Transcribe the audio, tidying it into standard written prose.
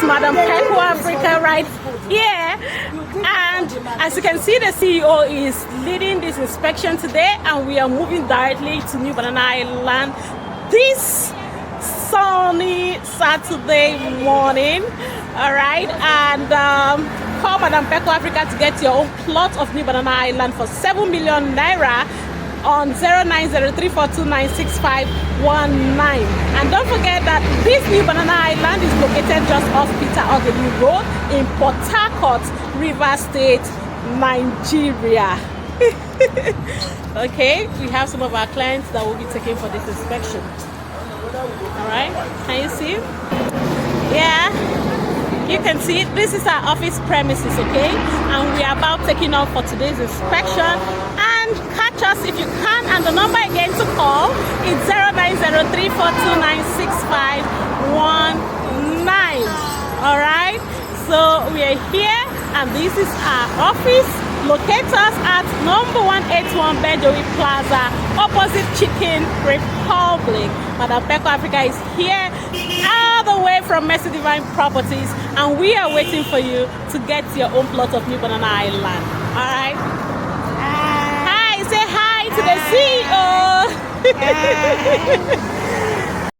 Madam Peco Africa right here. And as you can see, the CEO is leading this inspection today, and we are moving directly to New Banana Island this sunny Saturday morning. All right, and call Madam Peco Africa to get your own plot of New Banana Island for 7 million naira on 0903429659. And don't forget that this New Banana Island is located just off Odili Road in Port-Harcourt, Rivers State, Nigeria. Okay, we have some of our clients that will be taken for this inspection. All right, can you see? Yeah, you can see this is our office premises, okay? And we are about taking off for today's inspection. And catch us if you can, and the number again to call is 0903429659. All right, so we are here, and this is our office. Locate us at number 181 Benjowi Plaza, opposite Chicken Republic. Madam Peco Africa is here all the way from Mercy Divine Properties, and we are waiting for you to get your own plot of New Banana Island. All right. Hi, say hi to the CEO.